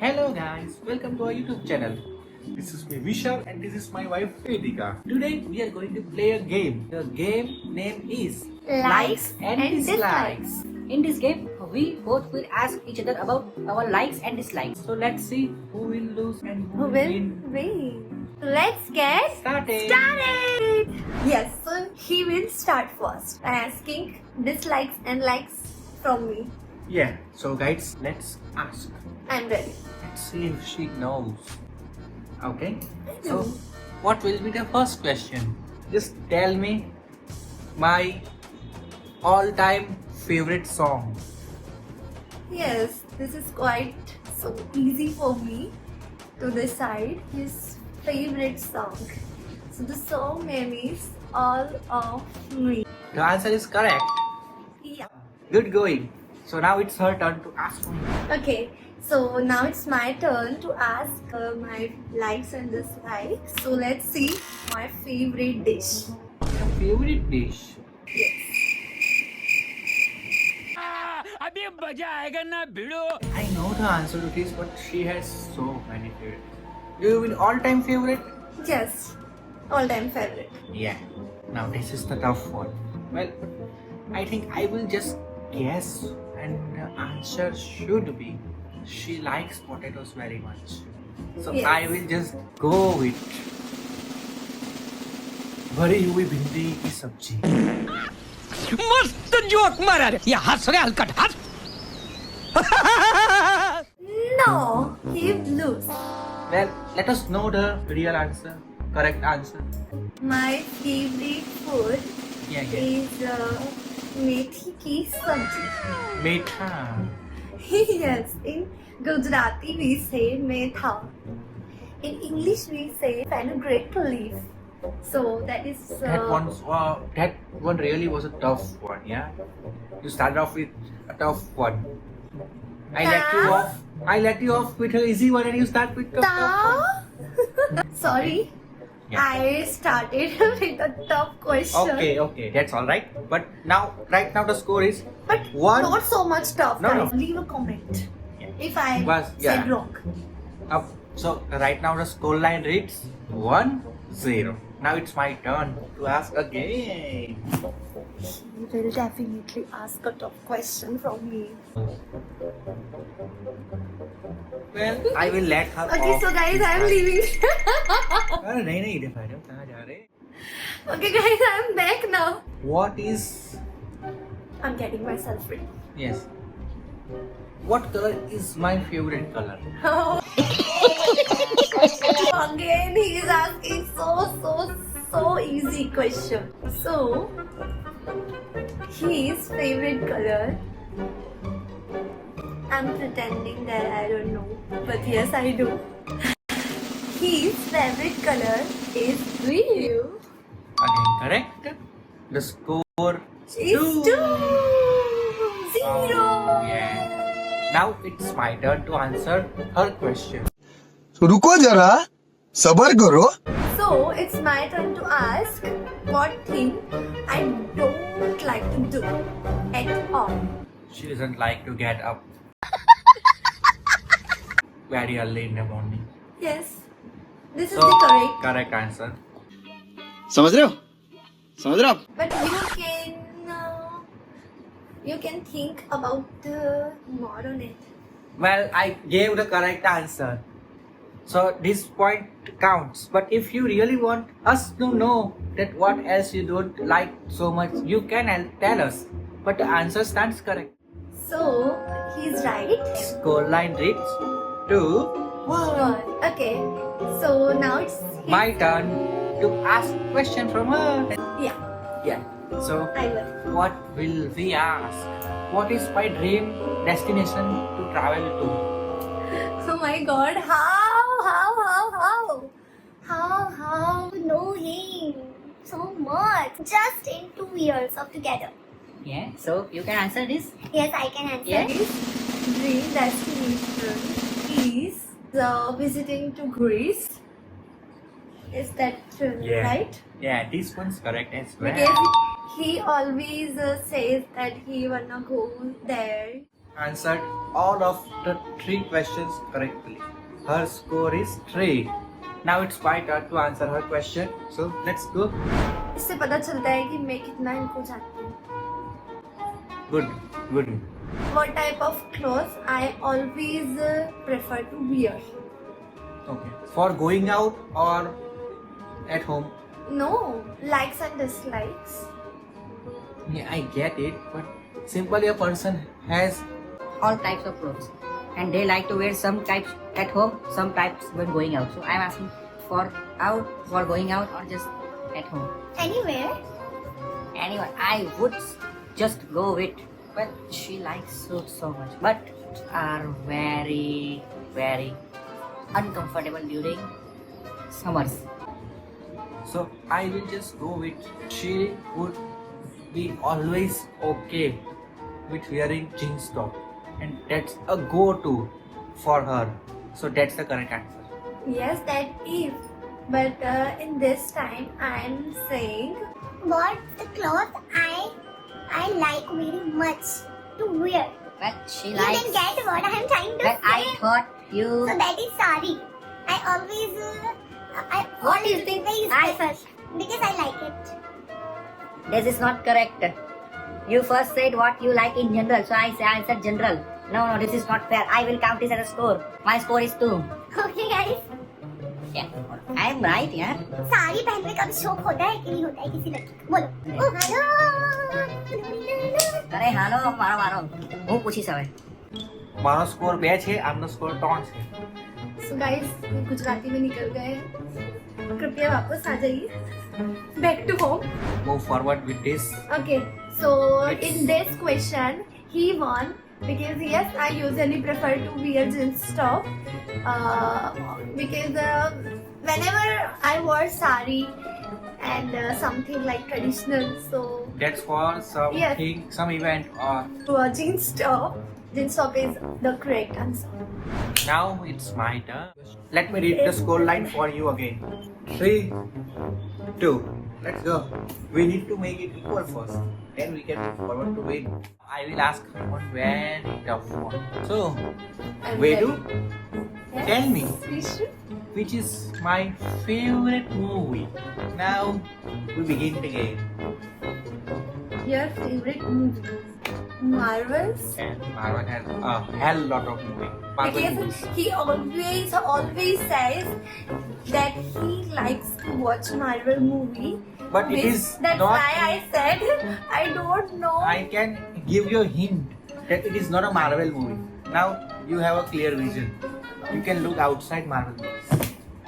Hello guys, welcome to our YouTube channel. This is me Vishal and this is my wife Vedika. Today we are going to play a game. The game name is Likes and Dislikes. In this game, we both will ask each other about our likes and dislikes. So let's see who will lose and who Who will will win. win? Let's get Started. started! Yes, so he will start first by asking dislikes and likes from me. Yeah, so guys, let's ask. I'm ready. Let's see if she knows. Okay, I so know. what will be the first question? Just tell me my all-time favorite song. Yes, this is quite so easy for me to decide his favorite song. So the song name is All of Me. The answer is correct. Yeah. Good going. So now it's her turn to ask me. Okay, so now it's my turn to ask my likes and dislikes. So let's see my favorite dish. Your favorite dish? Yes. अभी मजा आएगा ना भिड़ो. I know the answer to this, but she has so many favorites. Do you mean all-time favorite? Yes. All time favorite. Yeah. Now this is the tough one. Well, I think I will just guess, and the answer should be she likes potatoes very much. So Yes. I will just go with भरी हुई भिंडी की सब्जी. मस्त joke मारा रे. या हंस रे हलकट हंस. No, he lose. Well, let us know the real answer, correct answer. My favorite food Yeah. is methi ki sabji. Metha. Yes, in Gujarati we say metha. In English we say fenugreek leaf. So that is That one really was a tough one. Yeah. You started off with a tough one. I let you off with an easy one, and you start with a tough one. Sorry, Yeah. I started with a tough question. Okay, that's all right. But right now the score is But One- not so much tough. No, guys. no. Leave a comment Yeah. if I Yeah. said wrong. up. So right now the score line reads 1-0. Now it's my turn to ask again. He will definitely ask a tough question from me. Well, I will let her Okay, off so guys, this I'm time. leaving. अरे नहीं इधर madam कहाँ जा रहे? Okay, guys, I'm back now. What is I'm getting myself ready. yes? What color is my favorite color? Again, he is asking so easy question. So, his favorite color. I'm pretending that I don't know, but yes, I do. His favorite color is blue. Again, correct. The score Is 2-0. Yeah. Now it's my turn to answer her question. रुको जरा सबर करो. So it's my turn to ask what thing I don't like to do at all. She doesn't like to get up very early in the morning. Yes, this is So the correct answer. समझ रहे हो? समझ रहे हो आप? But you can think about more on it. Well, I gave the correct answer. So this point counts. But if you really want us to know that what else you don't like so much, you can tell us. But the answer stands correct. So he's right. Score line reads 2-1. Okay. So now it's My turn to ask question from her. Yeah, Yeah. So I will. what will we ask? What is my dream destination to travel to? Oh my God! How know him so much? Just in 2 years of together. Yeah, so you can answer this. Yes, I can answer. Yeah. His dream destination is visiting to Greece. Is that right? Yeah, this one's correct as well. Because he always says that he wanna go there answered all of the 3 questions correctly. Her score is 3. Now it's my turn to answer her question. So let's go. इससे पता चलता है कि मैं कितना इनको जानती हूँ. Good. What type of clothes I always prefer to wear? Okay. For going out or at home? No, likes and dislikes. Yeah, I get it. But simply a person has All types of clothes. And they like to wear some types at home, some types when going out. So I'm asking for going out or just at home. Anywhere. Anyway, I would just go with, but she likes suits so much. But are very, very uncomfortable during summers. So I will just go with she would be always okay with wearing jeans top, and that's a go-to for her. So that's the correct answer. Yes, that is. But in this time, I'm saying What the cloth I like very much to wear. But she You likes. didn't get what I am trying to But say. I thought you. So that is sari. I always What do you think? very special because I like it. This is not correct. You first said what you like in general, so I answered general. No, this is not fair. I will count this as a score. My score is 2. Okay guys. Yeah, I am right, yeah. Sari पहनने का भी शौक होता है कि नहीं होता है किसी लड़की को बोलो ओ हेलो अरे हालो मारो હું પૂછી સવાય. મારો સ્કોર 2 છે, આમનો સ્કોર 3 છે. so guys, गुजराती में निकल गए हैं. कृपया वापस आ जाइए. Back to home. Move forward with this. Okay, so in this question, he won because yes, I usually prefer to wear jeans top because whenever I wear sari and something like traditional, so That's for something, some event or jeans top is the correct answer. now it's my turn. Let me read the score line for you again. 3, 2. Let's go. We need to make it equal first. Then we can move forward to win. I will ask one very tough one. So, I'm Vedu, Yes, tell me, Vishnu? which is my favorite movie? Now we begin the game. Your favorite movie? Marvels? And Marwan has a hell lot of movie. Marvel Because movies. he always says that he likes to watch Marvel movie. But it is That's not. why I said I don't know. I can give you a hint that it is not a Marvel movie. Now you have a clear vision. You can look outside Marvel movies.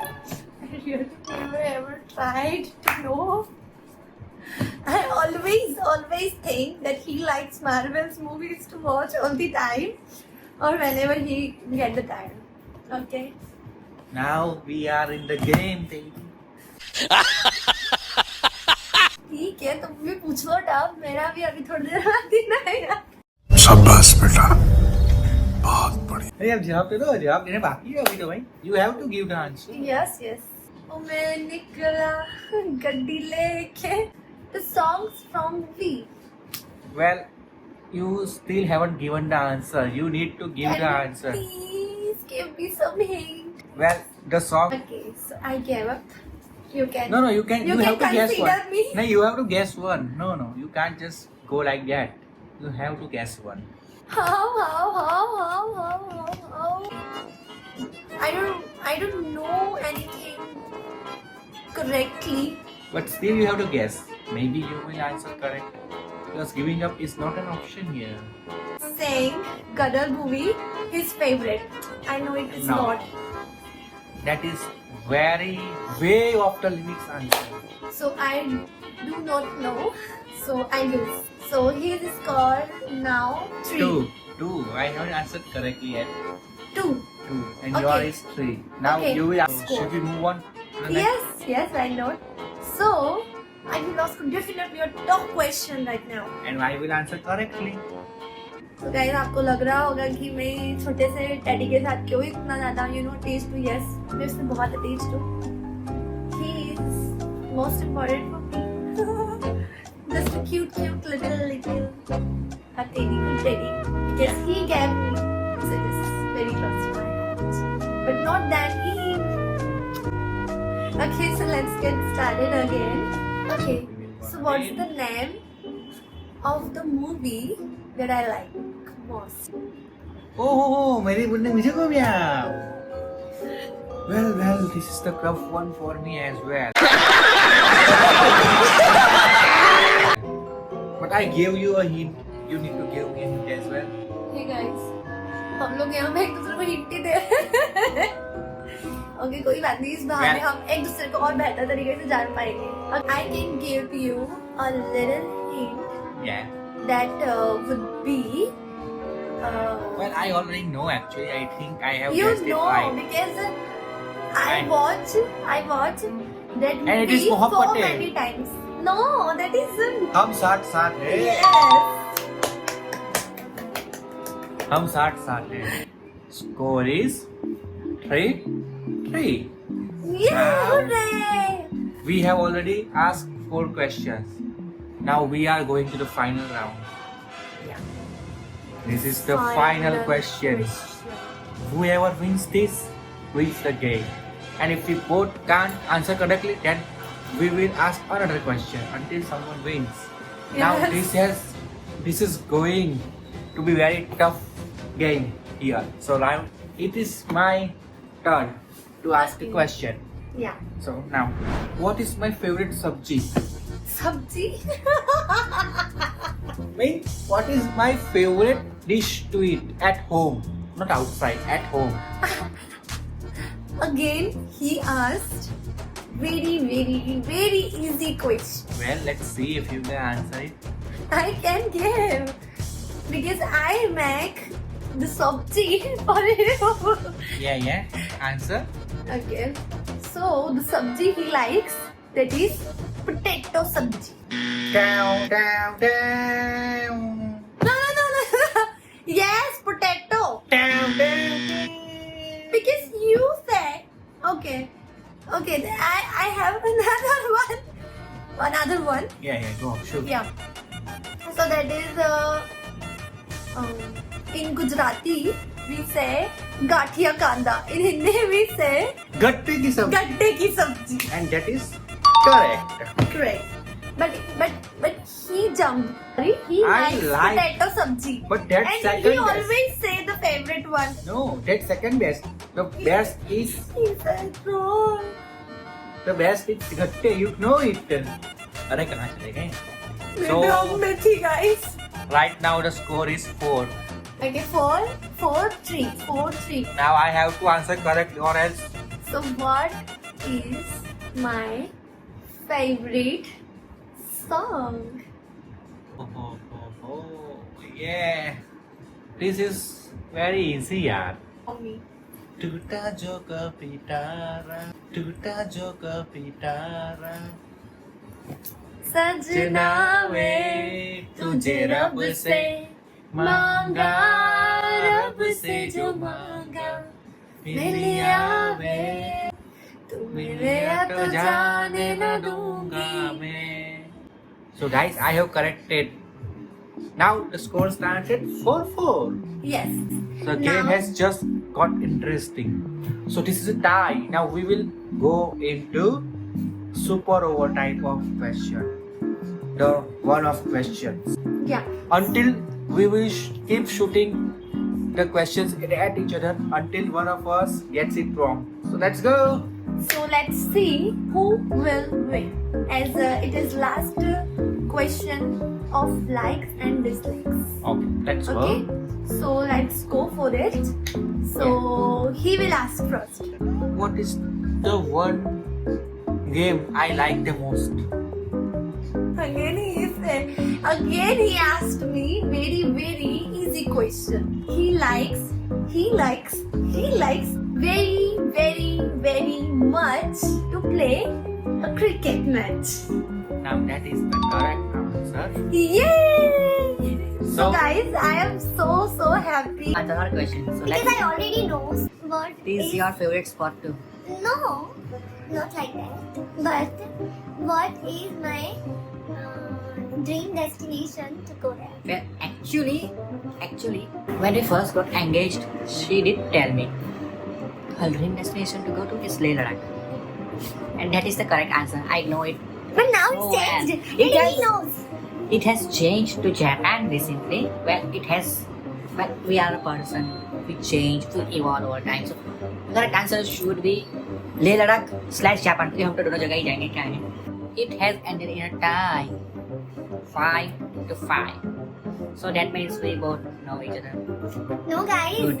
I really never ever tried to know. I always think that he likes Marvel's movies to watch all the time or whenever he get the time. Okay. Now we are in the game, baby. ठीक है, तुम भी पूछ लो tub. मेरा भी अभी थोड़ी देर बाद दिन आएगा. शाबाश बेटा बहुत बढ़िया अरे अब जवाब दे दो. जवाब देने बाकी है अभी तो भाई. You have to give the answer. Yes, yes. ओ मैं निकला गड्डी लेके. The songs from movie. Well, you still haven't given the answer. You need to give the Can you answer. please give me some hint? Well, the song. Okay, so I gave up. You can. No, you can. You You can have to guess consider one. me. No, you have to guess one. No, you can't just go like that. You have to guess one. How? I don't know anything correctly. But still, you have to guess. Maybe you will answer correct. Because giving up is not an option here. Saying Gadar movie, his favorite. I know it is No. not. That is very way off the limits answer. So I do not know. So I lose. So his score now 3. 2. I haven't answered correctly yet. 2. 2. And Okay. yours is 3. Now Okay. you will. Score. Should we move on to the next? Yes, I know. So I will ask definitely a tough question right now. And I will answer correctly. So guys, आपको लग रहा होगा कि मैं छोटे से teddy के साथ क्यों इतना ज़्यादा attached हूँ. Yes, मैं उससे बहुत attached हूँ. He is most important for me. Just a cute little a teddy, good teddy. Because he scare me. So it is very close to my heart. But not that deep. Okay, so let's get started again. Okay, so what's the name of the movie that I like most? Oh, मेरी बुन्ने मुझे को भी आओ. Well, this is the tough one for me as well. But I gave you a hint. You need to give me a hint as well. Hey guys, हम लोग यहाँ पे एक दूसरे को हिंट ही दे. ओके, कोई बात नहीं, इस बहाने हम एक दूसरे को और बेहतर तरीके से जान पाएंगे. I can give you a little hint Yeah. that would be. Well, I already know actually. I think I have You guessed it know, right. because I Right. watch that And it is movie so Mohabbat hai. many times. No, that isn't. हम साथ हैं. Yes. हम साथ हैं. Score is 3-3. Yeah, hooray! We have already asked 4 questions. Now we are going to the final round. Yeah. This is the final questions. Whoever wins this wins the game. And if we both can't answer correctly, then we will ask another question until someone wins. Now Yes. this is going to be very tough game here. So now it is my turn to ask the Okay. question. Yeah. So now, what is my favorite sabji? Sabji. Mean, what is my favorite dish to eat at home? Not outside, at home. Again, he asked very easy question. Well, let's see if you can answer it. I can give because I make the sabji for him. Yeah. Answer. Okay. So the sabji he likes, that is potato sabji. Down. No. Yes, potato. Down. Because you said, okay, I have another one. Yeah, go, shoot. Yeah. So that is in Gujarati we say gathia kanda. In Hindi we say Gatte ki sabji. gatte ki sabji. And that is correct. Correct. But he jumped. He I likes like- potato sabji. But that's And second he best. always say the favorite one. No, that's second best. The best is He said wrong. gatte. You know it. अरे कहाँ चले गए? Maybe I'm with you guys. Right now the score is 4. Okay, 4-3. Now I have to answer correctly or else. So what is my favorite song? Oh, yeah. This is very easy, yaar. For me. टूटा जो कभी तारा सजना वे तुझे रब से मांगा, रब से जो मांगा मिलिया वे, तू मिले तो जाने न दूंगी मैं. So guys, I have corrected. Now the score stands at 4-4. Yes. The game Now- has just got interesting. So this is a tie. Now we will go into super over type of question. The one-off questions. Yeah. Until we will keep shooting the questions at each other until one of us gets it wrong. So let's go. So let's see who will win. As it is last question of likes and dislikes. Okay, let's Okay. go. So let's go for it. So he will ask first. What is the one game I like the most? Again he asked me very easy question. He likes very much to play a cricket match. Now that is the correct answer. Yay! So So- guys, I am so happy. Another question. So Because let's I already know what is your favorite spot too. No, not like that. But what is my dream destination to go there? Well, Actually, when we first got engaged, she did tell me her dream destination to go to is Leh Ladakh. And that is the correct answer. I know it. But now so it's changed. well. He really knows. It has changed to Japan recently. Well, we are a person. We change, we evolve over time. So, the correct answer should be Leh Ladakh / Japan. We have to दोनों जगह ही जाएंगे क्या है? It has ended in a tie, 5-5. So that means we both know each other. No, guys. Good.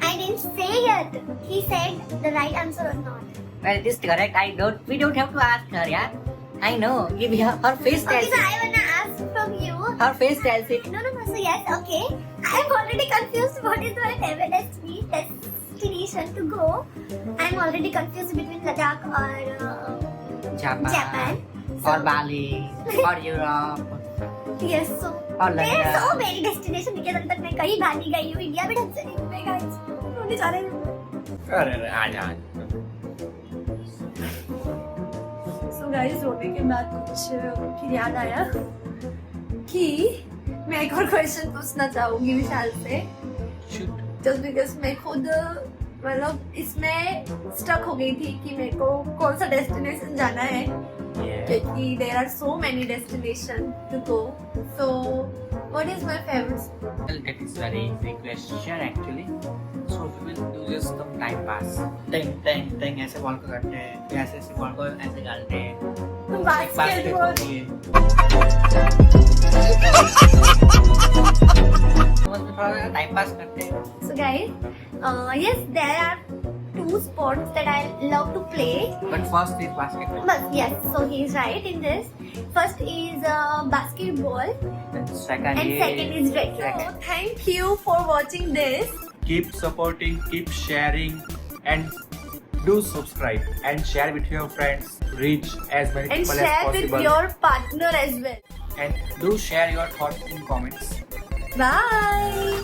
I didn't say yet. He said the right answer or not. Well, it is correct. We don't have to ask her, yeah. I know. Her face Okay, tells so it. I wanna ask from you. Her face tells it. No. So yes, okay. I'm already confused. What is my favorite destination to go? I'm already confused between Ladakh or Japan. Or Bali, or Europe, Yes, so or there are so London. many destinations because अभी तक मैं कहीं बाहर नहीं गई हूँ. India में ढंग से नहीं घूमे guys. होने जा रहे हैं. अरे आ जा. So guys, रोने के बाद कुछ फिर याद आया कि मैं एक और क्वेश्चन पूछना चाहूंगी विशाल से. Shoot. जस्ट बिकॉज मैं खुद मतलब इसमें स्टक हो गई थी कि मेरे को कौन सा डेस्टिनेशन जाना है Yeah. क्योंकि there are so many destination to go. So what is my favourite? Well, that is very easy question actually. So we will do just some time pass. Teng ऐसे बॉल को करते हैं, फिर ऐसे ball को ऐसे डालते हैं. बास्केटबॉल. टाइम पास करते हैं. So guys, yes, there are 2 sports that I love to play. But first is basketball. But yes, so he's right in this. First is basketball And second and second is retro. Second. Thank you for watching this. Keep supporting, keep sharing, and do subscribe and share with your friends. Reach as many And people as share with possible. your partner as well. and do share your thoughts in comments. Bye.